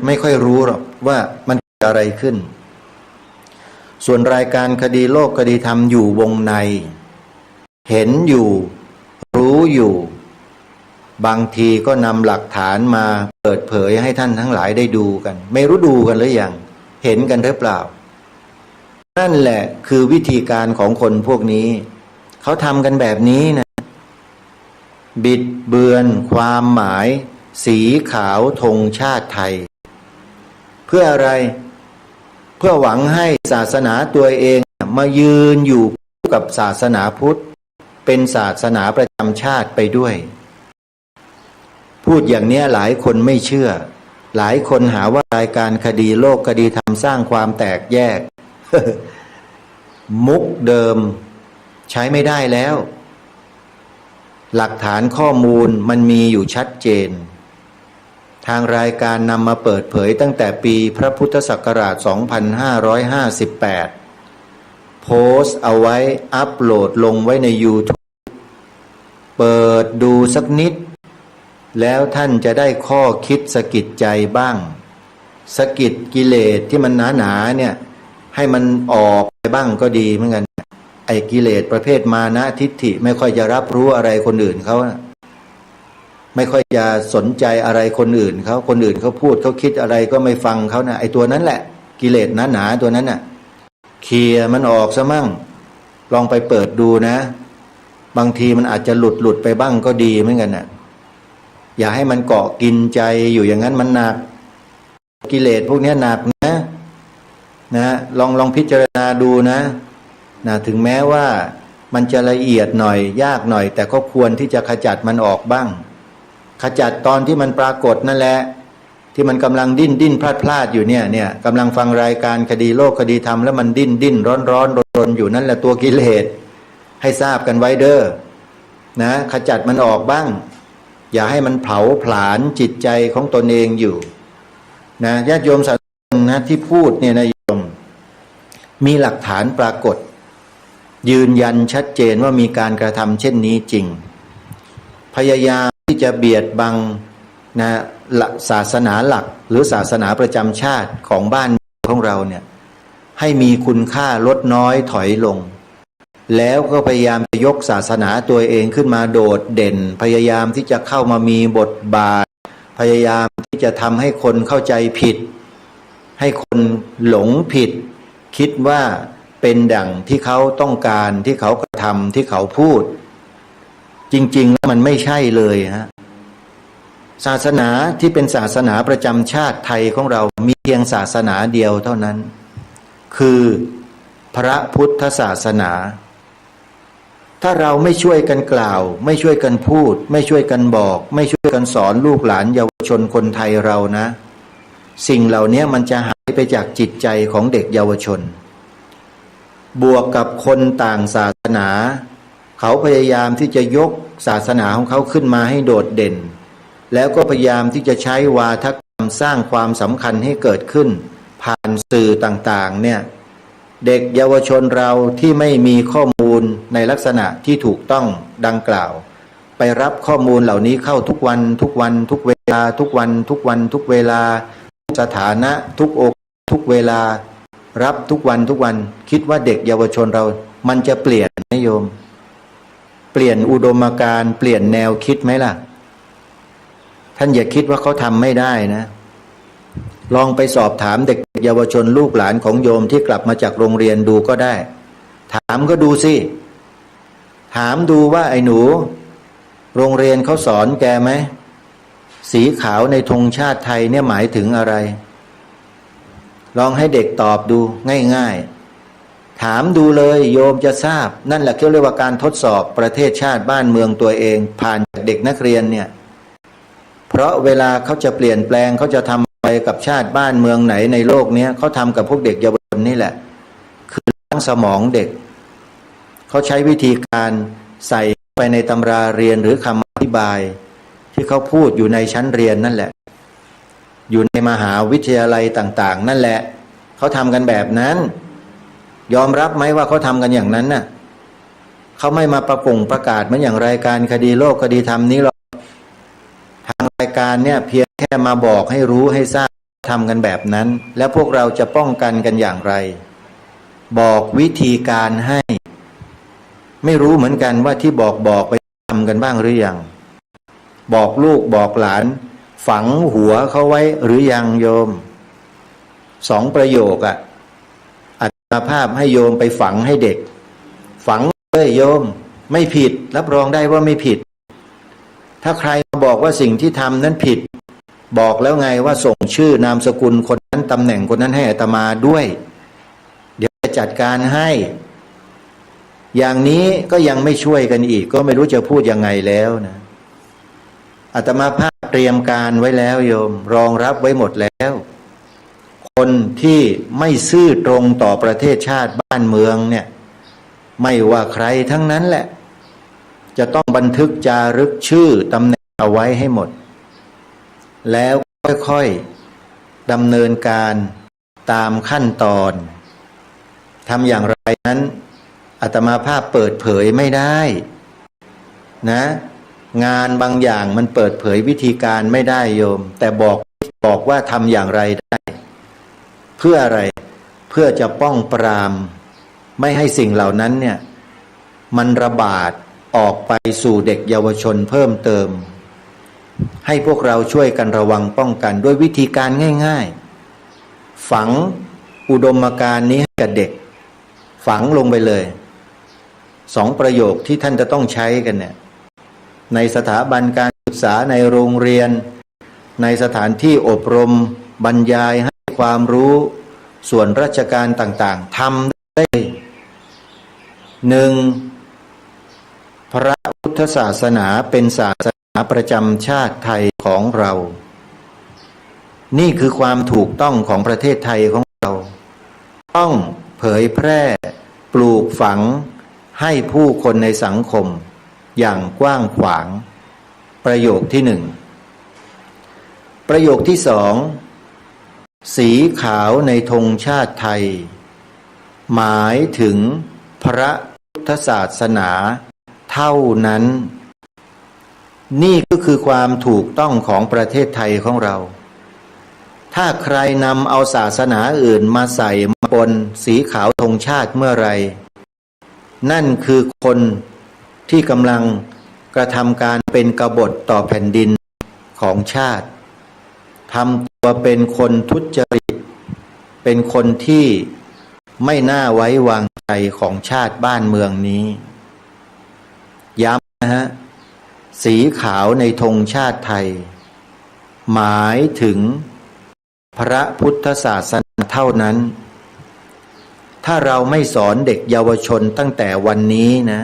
S2: ไม่ค่อยรู้หรอกว่ามันเกิดอะไรขึ้นส่วนรายการคดีโลกคดีธรรมอยู่วงในเห็นอยู่รู้อยู่บางทีก็นำหลักฐานมาเปิดเผยให้ท่านทั้งหลายได้ดูกันไม่รู้ดูกันหรือยังเห็นกันหรือเปล่า นั่นแหละคือวิธีการของคนพวกนี้เขาทำกันแบบนี้นะบิดเบือนความหมายสีขาวธงชาติไทยเพื่ออะไรเพื่อหวังให้ศาสนาตัวเองมายืนอยู่กับศาสนาพุทธเป็นศาสนาประจำชาติไปด้วยพูดอย่างนี้หลายคนไม่เชื่อหลายคนหาว่ารายการคดีโลกคดีธรรมสร้างความแตกแยก มุกเดิมใช้ไม่ได้แล้วหลักฐานข้อมูลมันมีอยู่ชัดเจนทางรายการนำมาเปิดเผยตั้งแต่ปีพระพุทธศักราช 2558 โพสต์เอาไว้อัปโหลดลงไว้ใน YouTube เปิดดูสักนิดแล้วท่านจะได้ข้อคิดสะกิดใจบ้างสะกิดกิเลสที่มันหนาๆเนี่ยให้มันออกไปบ้างก็ดีเหมือนกันไอ้กิเลสประเภทมานะทิฏฐิไม่ค่อยจะรับรู้อะไรคนอื่นเขาไม่ค่อยจะสนใจอะไรคนอื่นเขาคนอื่นเขาพูดเขาคิดอะไรก็ไม่ฟังเขานะไอ้ตัวนั้นแหละกิเลสหนาๆตัวนั้นน่ะเคลียร์มันออกซะมั่งลองไปเปิดดูนะบางทีมันอาจจะหลุดไปบ้างก็ดีเหมือนกันน่ะอย่าให้มันเกาะกินใจอยู่อย่างนั้นมันหนักกิเลสพวกนี้หนักนะลองพิจารณาดูนะถึงแม้ว่ามันจะละเอียดหน่อยยากหน่อยแต่ก็ควรที่จะขจัดมันออกบ้างขจัดตอนที่มันปรากฏนั่นแหละที่มันกำลังดิ้นพลาดอยู่เนี่ยกำลังฟังรายการคดีโลกคดีธรรมแล้วมันดิ้นร้อนรนอยู่นั่นแหละตัวกิเลสให้ทราบกันไว้เด้อนะขจัดมันออกบ้างอย่าให้มันเผาผลาญจิตใจของตนเองอยู่นะญาติโยมสาธุนะที่พูดเนี่ยนะโยมมีหลักฐานปรากฏยืนยันชัดเจนว่ามีการกระทำเช่นนี้จริงพยายามที่จะเบียดบังนะศาสนาหลักหรือศาสนาประจำชาติของบ้านของเราเนี่ยให้มีคุณค่าลดน้อยถอยลงแล้วก็พยายามจะยกศาสนาตัวเองขึ้นมาโดดเด่นพยายามที่จะเข้ามามีบทบาทพยายามที่จะทำให้คนเข้าใจผิดให้คนหลงผิดคิดว่าเป็นดั่งที่เขาต้องการที่เขากระทำที่เขาพูดจริงๆแล้วมันไม่ใช่เลยฮะศาสนาที่เป็นศาสนาประจำชาติไทยของเรามีเพียงศาสนาเดียวเท่านั้นคือพระพุทธศาสนาถ้าเราไม่ช่วยกันกล่าวไม่ช่วยกันพูดไม่ช่วยกันบอกไม่ช่วยกันสอนลูกหลานเยาวชนคนไทยเรานะสิ่งเหล่านี้มันจะหายไปจากจิตใจของเด็กเยาวชนบวกกับคนต่างศาสนาเขาพยายามที่จะยกศาสนาของเขาขึ้นมาให้โดดเด่นแล้วก็พยายามที่จะใช้วาทกรรมสร้างความสำคัญให้เกิดขึ้นผ่านสื่อต่างๆเนี่ยเด็กเยาวชนเราที่ไม่มีข้อมูลในลักษณะที่ถูกต้องดังกล่าวไปรับข้อมูลเหล่านี้เข้าทุกวันทุกเวลาทุกวันทุกเวลาสถานะทุกโอกาสทุกเวลารับทุกวันคิดว่าเด็กเยาวชนเรามันจะเปลี่ยนนะโยมเปลี่ยนอุดมการณ์เปลี่ยนแนวคิดไหมล่ะท่านอย่าคิดว่าเขาทำไม่ได้นะลองไปสอบถามเด็กเยาวชนลูกหลานของโยมที่กลับมาจากโรงเรียนดูก็ได้ถามก็ดูสิถามดูว่าไอ้หนูโรงเรียนเขาสอนแกไหมสีขาวในธงชาติไทยเนี่ยหมายถึงอะไรลองให้เด็กตอบดูง่ายๆถามดูเลยโยมจะทราบนั่นแหละเขาเรียกว่าการทดสอบประเทศชาติบ้านเมืองตัวเองผ่านจากเด็กนักเรียนเนี่ยเพราะเวลาเขาจะเปลี่ยนแปลงเขาจะทำไปกับชาติบ้านเมืองไหนในโลกนี้เขาทำกับพวกเด็กเยาวชนนี่แหละคือล้างสมองเด็กเขาใช้วิธีการใส่ไปในตำราเรียนหรือคำอธิบายที่เขาพูดอยู่ในชั้นเรียนนั่นแหละอยู่ในมหาวิทยาลัยต่างๆนั่นแหละเขาทำกันแบบนั้นยอมรับไหมว่าเขาทำกันอย่างนั้นน่ะเขาไม่มาประกาศเหมือนอย่างรายการคดีโลกคดีธรรมนี้หรอกทางรายการเนี่ยเพียงแค่มาบอกให้รู้ให้ทราบทำกันแบบนั้นแล้วพวกเราจะป้องกันกันอย่างไรบอกวิธีการให้ไม่รู้เหมือนกันว่าที่บอกไปทำกันบ้างหรือยังบอกลูกบอกหลานฝังหัวเขาไว้หรือยังโยม2 ประโยคอ อาภาพให้โยมไปฝังให้เด็กฝังเลยโยมไม่ผิดรับรองได้ว่าไม่ผิดถ้าใครมาบอกว่าสิ่งที่ทำนั้นผิดบอกแล้วไงว่าส่งชื่อนามสกุลคนนั้นตำแหน่งคนนั้นให้อาตมาด้วยเดี๋ยวจะจัดการให้อย่างนี้ก็ยังไม่ช่วยกันอีกก็ไม่รู้จะพูดยังไงแล้วนะอาตมาภาพเตรียมการไว้แล้วโยมรองรับไว้หมดแล้วคนที่ไม่ซื่อตรงต่อประเทศชาติบ้านเมืองเนี่ยไม่ว่าใครทั้งนั้นแหละจะต้องบันทึกจารึกชื่อตำแหน่งเอาไว้ให้หมดแล้วค่อยๆดำเนินการตามขั้นตอนทำอย่างไรนั้นอาตมาภาพเปิดเผยไม่ได้นะงานบางอย่างมันเปิดเผยวิธีการไม่ได้โยมแต่บอกว่าทำอย่างไรได้เพื่ออะไรเพื่อจะป้องปรามไม่ให้สิ่งเหล่านั้นเนี่ยมันระบาดออกไปสู่เด็กเยาวชนเพิ่มเติมให้พวกเราช่วยกันระวังป้องกันด้วยวิธีการง่ายๆฝังอุดมการณ์นี้ให้กับเด็กฝังลงไปเลย2 ประโยคที่ท่านจะต้องใช้กันเนี่ยในสถาบันการศึกษาในโรงเรียนในสถานที่อบรมบรรยายให้ความรู้ส่วนราชการต่างๆทำได้ 1. พระพุทธศาสนาเป็นศาสนาประจำชาติไทยของเรานี่คือความถูกต้องของประเทศไทยของเราต้องเผยแพร่ปลูกฝังให้ผู้คนในสังคมอย่างกว้างขวางประโยคที่ 1ประโยคที่ 2สีขาวในธงชาติไทยหมายถึงพระพุทธศาสนาเท่านั้นนี่ก็คือความถูกต้องของประเทศไทยของเราถ้าใครนำเอาศาสนาอื่นมาใส่มาปนสีขาวธงชาติเมื่อไรนั่นคือคนที่กำลังกระทำการเป็นกบฏต่อแผ่นดินของชาติทำตัวเป็นคนทุจริตเป็นคนที่ไม่น่าไว้วางใจของชาติบ้านเมืองนี้ย้ำนะฮะสีขาวในธงชาติไทยหมายถึงพระพุทธศาสนาเท่านั้นถ้าเราไม่สอนเด็กเยาวชนตั้งแต่วันนี้นะ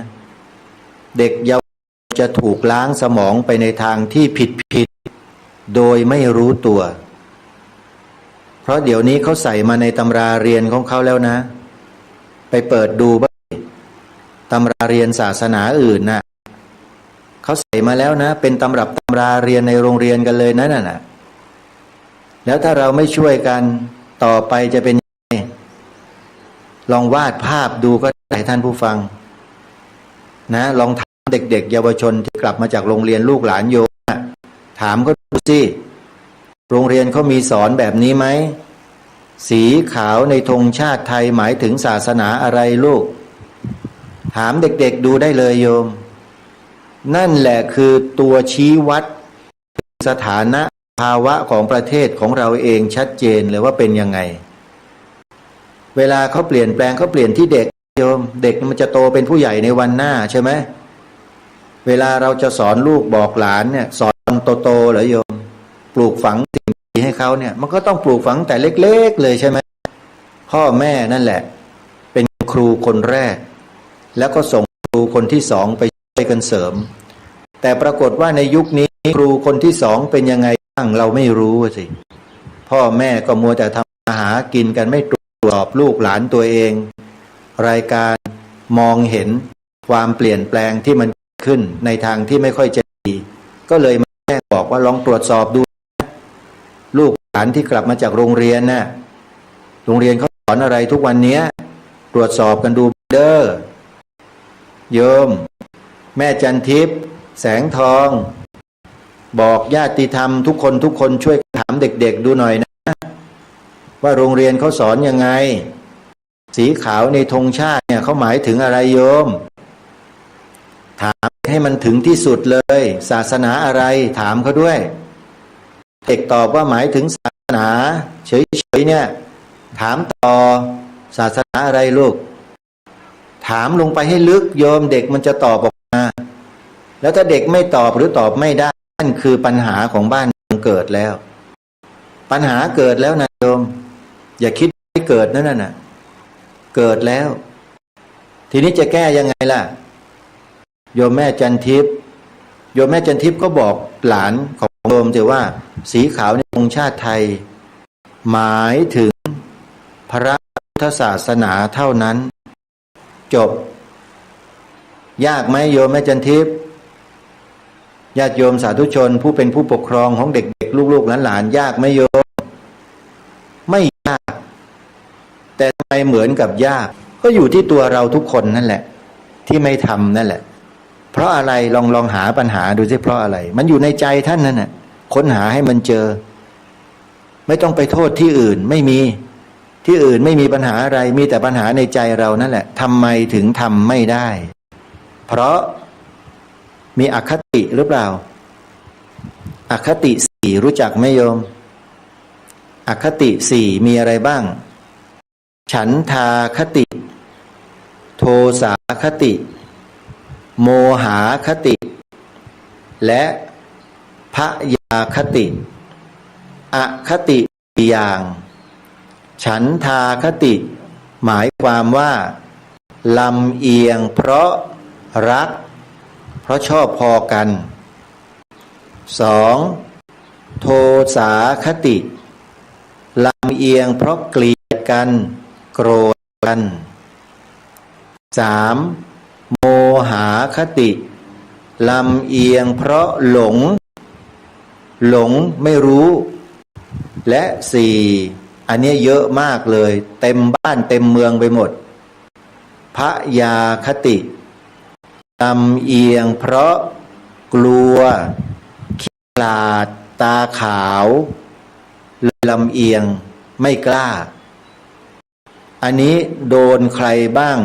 S2: เด็กเยาวชนจะถูกล้างสมองไปในทางที่ผิดโดยไม่รู้ตัวเพราะเดี๋ยวนี้เขาใส่มาในตำราเรียนของเขาแล้วนะไปเปิดดูบ้างตำราเรียนศาสนาอื่นนะเขาใส่มาแล้วนะเป็นตำรับตำราเรียนในโรงเรียนกันเลยนะน่ะแล้วถ้าเราไม่ช่วยกันต่อไปจะเป็นยังไงลองวาดภาพดูก็ได้ท่านผู้ฟังนะลองถามเด็กๆเยาวชนที่กลับมาจากโรงเรียนลูกหลานโยมถามเขาดูสิโรงเรียนเขามีสอนแบบนี้ไหมสีขาวในธงชาติไทยหมายถึงศาสนาอะไรลูกถามเด็กๆดูได้เลยโยมนั่นแหละคือตัวชี้วัดสถานะภาวะของประเทศของเราเองชัดเจนเลยว่าเป็นยังไงเวลาเขาเปลี่ยนแปลงเขาเปลี่ยนที่เด็กโยมเด็กมันจะโตเป็นผู้ใหญ่ในวันหน้าใช่ไหมเวลาเราจะสอนลูกบอกหลานเนี่ยสอนโตๆเหรอโยมปลูกฝังสิ่งดีให้เขาเนี่ยมันก็ต้องปลูกฝังแต่เล็กๆเลยใช่ไหมพ่อแม่นั่นแหละเป็นครูคนแรกแล้วก็ส่งครูคนที่สองไปช่วยกันเสริมแต่ปรากฏว่าในยุคนี้ครูคนที่สองเป็นยังไงบ้างเราไม่รู้สิพ่อแม่ก็มัวแต่ทำอาหารกินกันไม่ตรวจสอบลูกหลานตัวเองรายการมองเห็นความเปลี่ยนแปลงที่มันขึ้นในทางที่ไม่ค่อยจะดีก็เลยมาแจ้งบอกว่าลองตรวจสอบดูลูกหลานที่กลับมาจากโรงเรียนน่ะโรงเรียนเขาสอนอะไรทุกวันนี้ตรวจสอบกันดูเด้อโยมแม่จันทิพย์แสงทองบอกญาติธรรมทุกคนช่วยถามเด็กๆดูหน่อยนะว่าโรงเรียนเขาสอนยังไงสีขาวในธงชาติเนี่ยเขาหมายถึงอะไรโยมถามให้มันถึงที่สุดเลยศาสนาอะไรถามเขาด้วยเด็กตอบว่าหมายถึงศาสนาเฉยๆเนี่ยถามต่อ ศาสนาอะไรลูกถามลงไปให้ลึกโยมเด็กมันจะตอบออกมาแล้วถ้าเด็กไม่ตอบหรือตอบไม่ได้นั่นคือปัญหาของบ้านเมืองเกิดแล้วปัญหาเกิดแล้วนะโยมอย่าคิดไม่เกิดนั่นน่ะเกิดแล้วทีนี้จะแก้ยังไงล่ะโยมแม่จันทิพย์โยมแม่จันทิพย์ก็บอกหลานของโยมแต่ว่าสีขาวในธงชาติไทยหมายถึงพระพุทธศาสนาเท่านั้นจบยากไหมโยมแม่จันทิพย์ญาติโยมสาธุชนผู้เป็นผู้ปกครองของเด็กๆลูกๆหลานๆยากไหมโยมไม่ยากแต่ทำไมเหมือนกับยากก็อยู่ที่ตัวเราทุกคนนั่นแหละที่ไม่ทำนั่นแหละเพราะอะไรลองหาปัญหาดูสิเพราะอะไรมันอยู่ในใจท่านนั่นน่ะค้นหาให้มันเจอไม่ต้องไปโทษที่อื่นไม่มีที่อื่นไม่มีปัญหาอะไรมีแต่ปัญหาในใจเรานั่นแหละทำไมถึงทำไม่ได้เพราะมีอคติหรือเปล่าอคติสี่รู้จักไหมโยมอคติสี่มีอะไรบ้างฉันทาคติโทสาคติโมหาคติและพยาคติอคติอย่างฉันทาคติหมายความว่าลำเอียงเพราะรักเพราะชอบพอกันสองโทสาคติลำเอียงเพราะเกลียดกันโกรธกันสามโมหาคติลำเอียงเพราะหลงไม่รู้และสี่อันนี้เยอะมากเลยเต็มบ้านเต็มเมืองไปหมดพยาคติลำเอียงเพราะกลัวขี้ขลาดตาขาวลำเอียงไม่กล้าอันนี้โดนใครบ้าง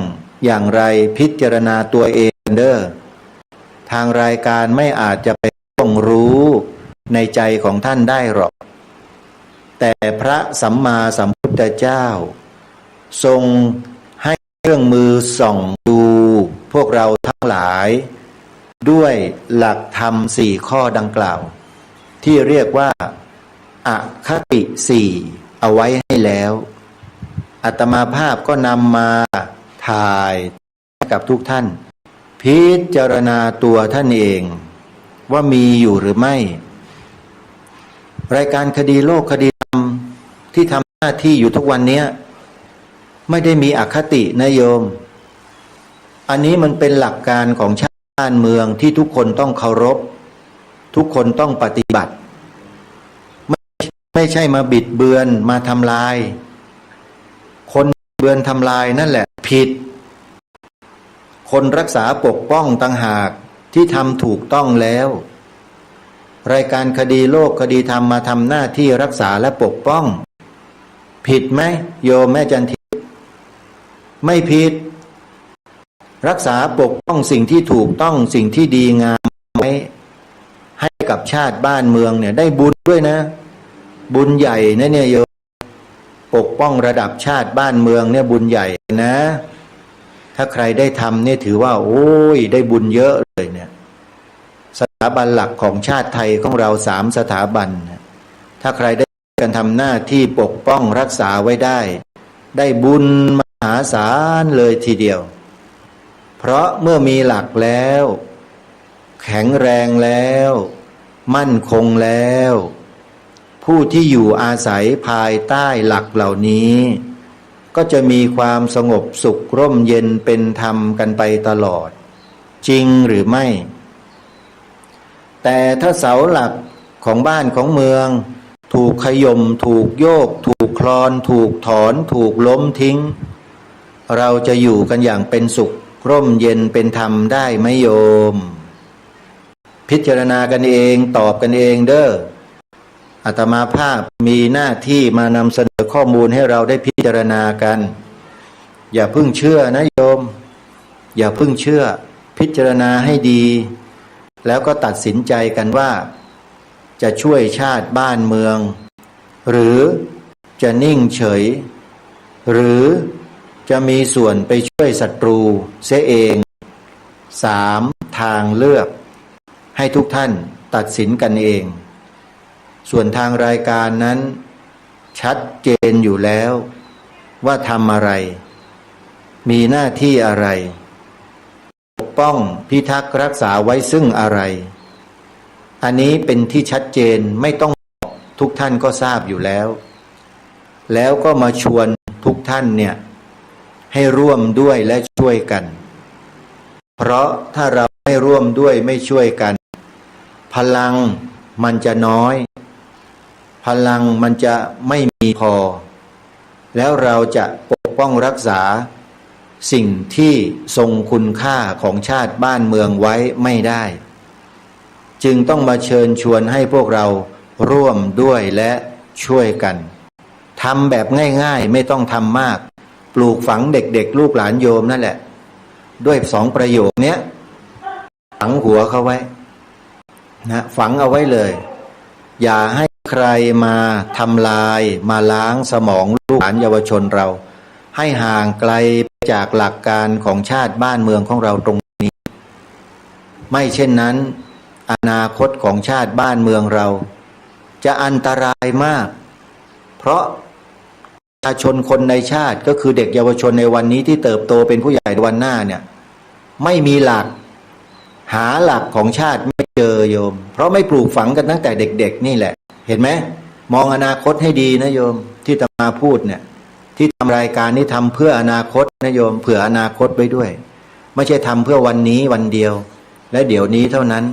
S2: อย่างไรพิจารณาตัวเองเด้อทางรายการไม่อาจจะไปต้องรู้ในใจของท่านได้หรอกแต่พระสัมมาสัมพุทธเจ้าทรงให้เครื่องมือส่องดูพวกเราทั้งหลายด้วยหลักธรรมสี่ข้อดังกล่าวที่เรียกว่าอคติสี่เอาไว้ให้แล้วอาตมาภาพก็นำมาถ่ายกับทุกท่านพิจารณาตัวท่านเองว่ามีอยู่หรือไม่รายการคดีโลกคดีธรรมที่ทำหน้าที่อยู่ทุกวันนี้ไม่ได้มีอคตินะโยมอันนี้มันเป็นหลักการของชาติบ้านเมืองที่ทุกคนต้องเคารพทุกคนต้องปฏิบัติไม่ใช่มาบิดเบือนมาทำลายคนเบือนทำลายนั่นแหละผิดคนรักษาปกป้องต่างหากที่ทำถูกต้องแล้วรายการคดีโลกคดีธรรมมาทำหน้าที่รักษาและปกป้องผิดไหมโยมแม่จันทิพย์ไม่ผิดรักษาปกป้องสิ่งที่ถูกต้องสิ่งที่ดีงามไว้ให้กับชาติบ้านเมืองเนี่ยได้บุญด้วยนะบุญใหญ่นะเนี่ยโยมปกป้องระดับชาติบ้านเมืองเนี่ยบุญใหญ่นะถ้าใครได้ทำเนี่ยถือว่าโอ้ยได้บุญเยอะเลยเนี่ยสถาบันหลักของชาติไทยของเรา3 สถาบันถ้าใครได้กันทำหน้าที่ปกป้องรักษาไว้ได้บุญมหาศาลเลยทีเดียวเพราะเมื่อมีหลักแล้วแข็งแรงแล้วมั่นคงแล้วผู้ที่อยู่อาศัยภายใต้หลักเหล่านี้ก็จะมีความสงบสุขร่มเย็นเป็นธรรมกันไปตลอดจริงหรือไม่แต่ถ้าเสาหลักของบ้านของเมืองถูกขย่มถูกโยกถูกคลอนถูกถอนถูกล้มทิ้งเราจะอยู่กันอย่างเป็นสุขร่มเย็นเป็นธรรมได้ไหมโยมพิจารณากันเองตอบกันเองเด้ออาตมาภาพมีหน้าที่มานำเสนอข้อมูลให้เราได้พิจารณากันอย่าเพิ่งเชื่อนะโยมอย่าเพิ่งเชื่อพิจารณาให้ดีแล้วก็ตัดสินใจกันว่าจะช่วยชาติบ้านเมืองหรือจะนิ่งเฉยหรือ จะมีส่วนไปช่วยศัตรูเสียเอง3 ทางเลือกให้ทุกท่านตัดสินกันเองส่วนทางรายการนั้นชัดเจนอยู่แล้วว่าทำอะไรมีหน้าที่อะไรปกป้องพิทักษ์รักษาไว้ซึ่งอะไรอันนี้เป็นที่ชัดเจนไม่ต้องบอกทุกท่านก็ทราบอยู่แล้วแล้วก็มาชวนทุกท่านเนี่ยให้ร่วมด้วยและช่วยกันเพราะถ้าเราไม่ร่วมด้วยไม่ช่วยกันพลังมันจะน้อยพลังมันจะไม่มีพอแล้วเราจะปกป้องรักษาสิ่งที่ทรงคุณค่าของชาติบ้านเมืองไว้ไม่ได้จึงต้องมาเชิญชวนให้พวกเราร่วมด้วยและช่วยกันทำแบบง่ายๆไม่ต้องทำมากปลูกฝังเด็กๆลูกหลานโยมนั่นแหละด้วย2 ประโยคเนี้ยฝังหัวเขาไว้นะฝังเอาไว้เลยอย่าให้ใครมาทำลายมาล้างสมองลูกหลานเยาวชนเราให้ห่างไกลจากหลักการของชาติบ้านเมืองของเราตรงนี้ไม่เช่นนั้นอนาคตของชาติบ้านเมืองเราจะอันตรายมากเพราะประชาชนคนในชาติก็คือเด็กเยาวชนในวันนี้ที่เติบโตเป็นผู้ใหญ่วันหน้าเนี่ยไม่มีหลักหาหลักของชาติไม่เจอโยมเพราะไม่ปลูกฝังกันตั้งแต่เด็กๆนี่แหละเห็นไหมมองอนาคตให้ดีนะโยมที่จะมาพูดเนี่ยที่ทำรายการนี้ทำเพื่ออนาคตนะโยมเผื่ออนาคตไว้ด้วยไม่ใช่ทำเพื่อวันนี้วันเดียวและเดี๋ยวนี้เท่านั้น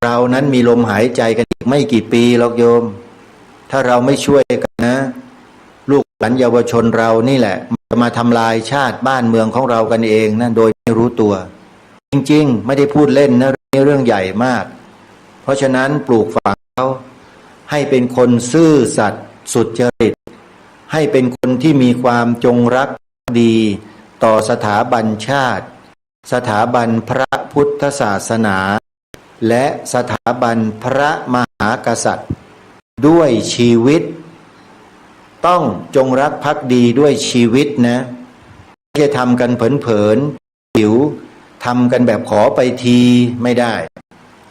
S2: เรานั้นมีลมหายใจกันอีกไม่กี่ปีหรอกโยมถ้าเราไม่ช่วยกันนะลูกหลานเยาวชนเรานี่แหละจะมาทำลายชาติบ้านเมืองของเรากันเองนะโดยไม่รู้ตัวจริงๆไม่ได้พูดเล่นนะเรื่องใหญ่มากเพราะฉะนั้นปลูกฝังเขาให้เป็นคนซื่อสัตย์สุจริตให้เป็นคนที่มีความจงรักดีต่อสถาบันชาติสถาบันพระพุทธศาสนาและสถาบันพระมหากษัตริย์ด้วยชีวิตต้องจงรักภักดีด้วยชีวิตนะไม่ใช่ทำกันเผินๆผิวทำกันแบบขอไปทีไม่ได้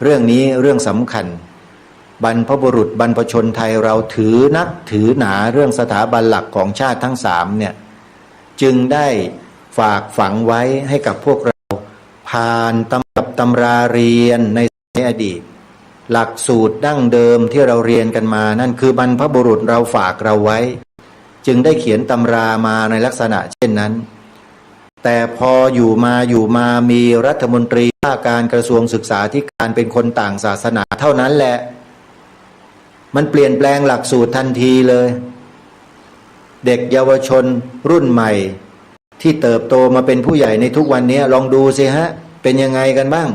S2: เรื่องนี้เรื่องสำคัญบรรพบุรุษบรรพชนไทยเราถือนักถือหนาเรื่องสถาบันหลักของชาติทั้ง3เนี่ยจึงได้ฝากฝังไว้ให้กับพวกเราผ่านตำรับตำราเรียนในอดีตหลักสูตรดั้งเดิมที่เราเรียนกันมานั่นคือบรรพบุรุษเราฝากเราไว้จึงได้เขียนตำรามาในลักษณะเช่นนั้นแต่พออยู่มามีรัฐมนตรีว่าการกระทรวงศึกษาธิการเป็นคนต่างศาสนาเท่านั้นแหละมันเปลี่ยนแปลงหลักสูตรทันทีเลยเด็กเยาวชนรุ่นใหม่ที่เติบโตมาเป็นผู้ใหญ่ในทุกวันนี้ลองดูสิฮะเป็นยังไงกันบ้าง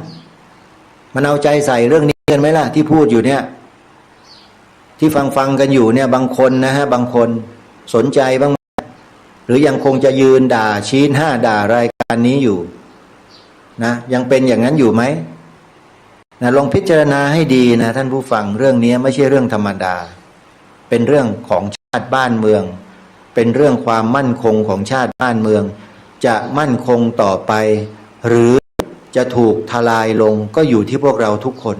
S2: มันเอาใจใส่เรื่องนี้กันไหมล่ะที่พูดอยู่เนี่ยที่ฟังกันอยู่เนี่ยบางคนนะฮะบางคนสนใจบ้างหรือยังคงจะยืนด่าชี้หน้าด่ารายการนี้อยู่นะยังเป็นอย่างนั้นอยู่ไหมนะลองพิจารณาให้ดีนะท่านผู้ฟังเรื่องนี้ไม่ใช่เรื่องธรรมดาเป็นเรื่องของชาติบ้านเมืองเป็นเรื่องความมั่นคงของชาติบ้านเมืองจะมั่นคงต่อไปหรือจะถูกทลายลงก็อยู่ที่พวกเราทุกคน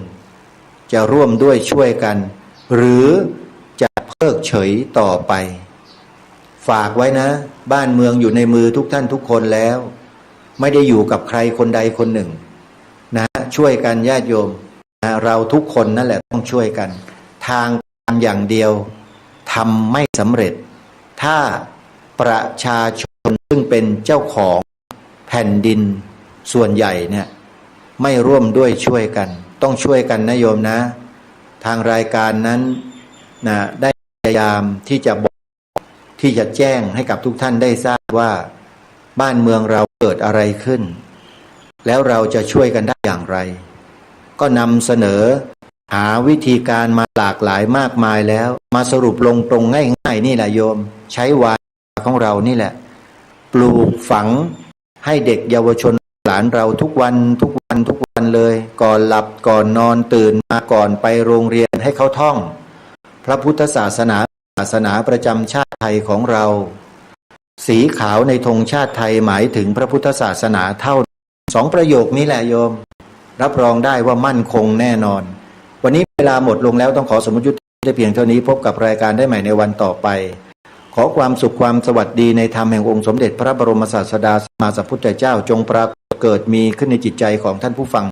S2: จะร่วมด้วยช่วยกันหรือจะเพิกเฉยต่อไปฝากไว้นะบ้านเมืองอยู่ในมือทุกท่านทุกคนแล้วไม่ได้อยู่กับใครคนใดคนหนึ่งนะช่วยกันญาติโยมนะเราทุกคนนั่นแหละต้องช่วยกันทางการอย่างเดียวทำไม่สำเร็จถ้าประชาชนซึ่งเป็นเจ้าของแผ่นดินส่วนใหญ่เนี่ยไม่ร่วมด้วยช่วยกันต้องช่วยกันนะโยมนะทางรายการนั้นนะได้พยายามที่จะบอกที่จะแจ้งให้กับทุกท่านได้ทราบว่าบ้านเมืองเราเกิดอะไรขึ้นแล้วเราจะช่วยกันได้อย่างไรก็นำเสนอหาวิธีการมาหลากหลายมากมายแล้วมาสรุปลงตรงง่ายๆนี่แหละโยมใช้วาจาของเรานี่แหละปลูกฝังให้เด็กเยาวชนหลานเราทุกวันเลยก่อนหลับก่อนนอนตื่นมาก่อนไปโรงเรียนให้เขาท่องพระพุทธศาสนาประจำชาติไทยของเรา สีขาวในธงชาติไทยหมายถึงพระพุทธศาสนาเท่าสองประโยคนี้แหละโยมรับรองได้ว่ามั่นคงแน่นอนวันนี้เวลาหมดลงแล้วต้องขอสมมติยุติได้เพียงเท่านี้พบกับรายการได้ใหม่ในวันต่อไปขอความสุขความสวัสดีในธรรมแห่งองค์สมเด็จพระบรมศาสดาสัมมาสัมพุทธเจ้าจงปรากฏเกิดมีขึ้นในจิตใจของท่านผู้ฟัง